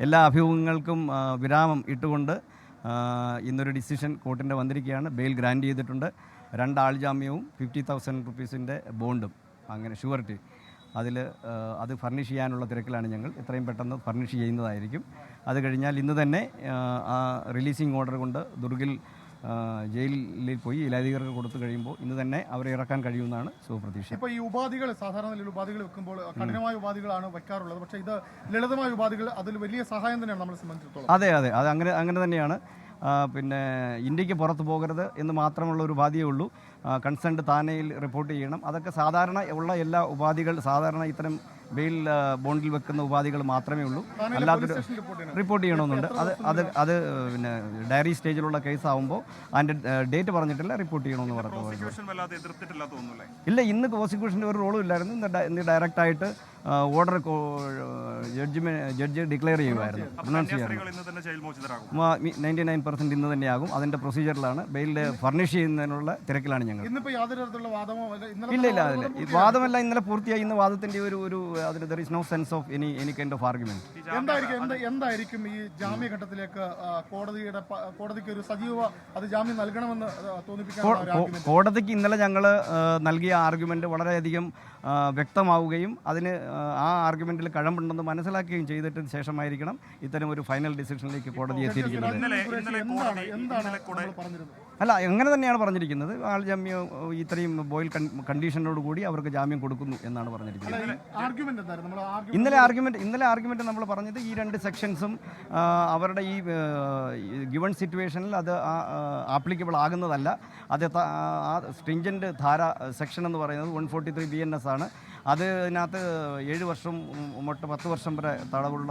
എല്ലാ അഭിമുഖങ്ങൾക്കും വിരാമം ഇട്ടുകൊണ്ട് ഇന്നൊരു ഡിസിഷൻ കോർട്ടിൻ്റെ വന്നിരിക്കുകയാണ്. ബെയിൽ ഗ്രാൻഡ് ചെയ്തിട്ടുണ്ട്. 2 ആൾ ജാമ്യവും 50,000 റുപ്പീസിൻ്റെ ബോണ്ടും, അങ്ങനെ ഷുവർട്ടി അത് ഫർണിഷ് ചെയ്യാനുള്ള തിരക്കിലാണ് ഞങ്ങൾ. എത്രയും പെട്ടെന്ന് ഫർണിഷ് ചെയ്യുന്നതായിരിക്കും. അത് കഴിഞ്ഞാൽ ഇന്ന് തന്നെ ആ റിലീസിംഗ് ഓർഡർ കൊണ്ട് ദുർഗിൽ ജയിലിൽ പോയി ഇലാധികാരികൾ കൊടുത്തു കഴിയുമ്പോൾ ഇന്ന് തന്നെ അവരെ ഇറക്കാൻ കഴിയുമെന്നാണ് സുപ്രതീക്ഷ. ഇപ്പോൾ ഈ ഉപാധികൾ സാധാരണ നിലയിൽ ഉപാധികൾ വെക്കുമ്പോൾ കഠിനമായ ഉപാധികളാണ് വയ്ക്കാറുള്ളത്. പക്ഷേ ഇത് ലളിതമായ ഉപാധികൾ അതിൽ വലിയ സഹായം തന്നെയാണ് നമ്മളെ സംബന്ധിച്ചിടത്തോളം. അതെ, അത് അങ്ങനെ തന്നെയാണ്. പിന്നെ ഇന്ത്യക്ക് പുറത്ത് പോകരുത് എന്ന് മാത്രമുള്ള ഒരു ഉപാധിയേ ഉള്ളൂ. കൺസേൺഡ് താനയിൽ റിപ്പോർട്ട് ചെയ്യണം. അതൊക്കെ സാധാരണ ഉള്ള എല്ലാ ഉപാധികൾ, സാധാരണ ഇത്തരം ബെയിൽ ബോണ്ടിൽ വെക്കുന്ന ഉപാധികൾ മാത്രമേ ഉള്ളൂ. അല്ലാത്തൊരു റിപ്പോർട്ട് ചെയ്യണമെന്നുണ്ട്. അത് പിന്നെ ഡയറി സ്റ്റേജിലുള്ള കേസ് ആകുമ്പോൾ അതിൻ്റെ ഡേറ്റ് പറഞ്ഞിട്ടില്ല, റിപ്പോർട്ട് ചെയ്യണമെന്ന് പറഞ്ഞു. ഇല്ല, ഇന്ന് പ്രോസിക്യൂഷൻ്റെ ഒരു റോളും ഇല്ലായിരുന്നു. ഇന്ന് ഡയറക്റ്റായിട്ട് ഓർഡർ ജഡ്ജ് ഡിക്ലെയർ ചെയ്യുമായിരുന്നു. 99% ഇന്ന് തന്നെയാകും. അതിൻ്റെ പ്രൊസീജിയറിലാണ്. ബെയിലിൽ ഫർണിഷ് ചെയ്യുന്നതിനുള്ള തിരക്കിലാണ് ഞങ്ങൾ. ഇല്ല, വാദമല്ല ഇന്നലെ പൂർത്തിയായി. ഇന്ന് വാദത്തിൻ്റെ ഒരു അതിന് there is no sense of any kind of argument. എന്തായിരിക്കും ഈ ജാമ്യഘട്ടത്തിലേക്ക് കോടതിക്ക് ഒരു സജീവ അത് ജാമ്യം നൽകണമെന്ന് തോന്നിപ്പിക്കാൻ കോടതിക്ക് ഇന്നലെ ഞങ്ങൾ നൽകിയ ആർഗ്യുമെന്റ് വളരെയധികം വ്യക്തമാവുകയും അതിന് ആ ആർഗ്യുമെന്റിൽ കഴമ്പുണ്ടെന്ന് മനസ്സിലാക്കുകയും ചെയ്തിട്ട് ശേഷമായിരിക്കണം ഇത്തരം ഒരു ഫൈനൽ ഡിസിഷനിലേക്ക് കോടതി എത്തിയിരിക്കുന്നത്. അല്ല, അങ്ങനെ തന്നെയാണ് പറഞ്ഞിരിക്കുന്നത്. ആൾ ജാമ്യം ഇത്രയും ബോയിൽ കണ്ടീഷനോട് കൂടി അവർക്ക് ജാമ്യം കൊടുക്കുന്നു എന്നാണ് പറഞ്ഞിരിക്കുന്നത്. ഇന്നലെ ആർഗ്യുമെന്റ് നമ്മൾ പറഞ്ഞത് ഈ 2 സെക്ഷൻസും അവരുടെ ഈ ഗിവൺ സിറ്റുവേഷനിൽ അത് ആപ്ലിക്കബിൾ ആകുന്നതല്ല. അത് ആ സ്ട്രിഞ്ചന്റ് ധാര സെക്ഷൻ എന്ന് പറയുന്നത് 143 BNS ആണ്. അതിനകത്ത് 7 വർഷം മൊട്ട് 10 വർഷം വരെ തടവുള്ള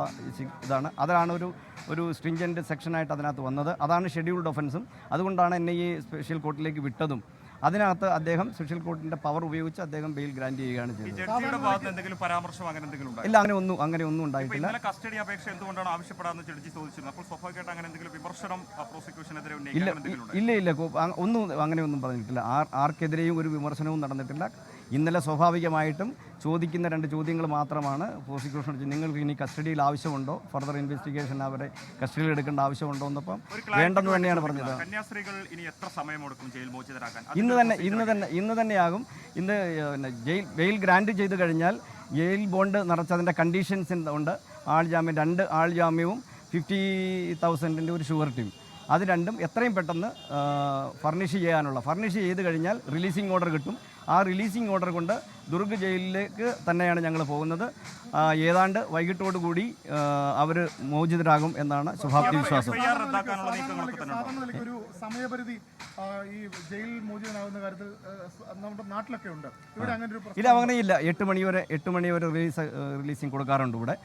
ഇതാണ്. അതാണ് ഒരു സ്ട്രിഞ്ചന്റ് സെക്ഷനായിട്ട് അതിനകത്ത് വന്നത്. അതാണ് ഷെഡ്യൂൾഡ് ഒഫൻസും. അതുകൊണ്ടാണ് NIA സ്പെഷ്യൽ കോർട്ടിലേക്ക് വിട്ടതും. അതിനകത്ത് അദ്ദേഹം സ്പെഷ്യൽ കോർട്ടിന്റെ പവർ ഉപയോഗിച്ച് അദ്ദേഹം ബെയിൽ ഗ്രാന്റ് ചെയ്യുകയാണ് ചെയ്തത്. ഇല്ല, അങ്ങനെ ഒന്നും ഉണ്ടായിട്ടില്ല. ഇല്ല, ഒന്നും പറഞ്ഞിട്ടില്ല. ആർക്കെതിരെയും ഒരു വിമർശനവും നടന്നിട്ടില്ല. ഇന്നലെ സ്വാഭാവികമായിട്ടും ചോദിക്കുന്ന 2 ചോദ്യങ്ങൾ മാത്രമാണ് പ്രോസിക്യൂഷൻ. നിങ്ങൾക്ക് ഇനി കസ്റ്റഡിയിൽ ആവശ്യമുണ്ടോ, ഫർദർ ഇൻവെസ്റ്റിഗേഷൻ അവരെ കസ്റ്റഡിയിൽ എടുക്കേണ്ട ആവശ്യമുണ്ടോ എന്നപ്പം വേണ്ടെന്ന് തന്നെയാണ് പറഞ്ഞത്. ഇന്ന് തന്നെയാകും. ഇന്ന് ബെയിൽ ഗ്രാൻഡ് ചെയ്ത് കഴിഞ്ഞാൽ ജയിൽ ബോണ്ട് നിറച്ചതിൻ്റെ കണ്ടീഷൻസ് ഉണ്ട്. ആൾ ജാമ്യം 2 ആൾ ജാമ്യവും 50,000 ഒരു ഷുവർട്ടിയും. അത് രണ്ടും എത്രയും പെട്ടെന്ന് ഫർണിഷ് ചെയ്ത് കഴിഞ്ഞാൽ റിലീസിംഗ് ഓർഡർ കിട്ടും. ആ റിലീസിംഗ് ഓർഡർ കൊണ്ട് ദുർഗ് ജയിലിലേക്ക് തന്നെയാണ് ഞങ്ങൾ പോകുന്നത്. ഏതാണ്ട് വൈകിട്ടോടുകൂടി അവർ മോചിതരാകും എന്നാണ് ശുഭാപ്തി വിശ്വാസം. ഇല്ല, അങ്ങനെയില്ല. 8 മണി വരെ റിലീസിംഗ് കൊടുക്കാറുണ്ട് ഇവിടെ.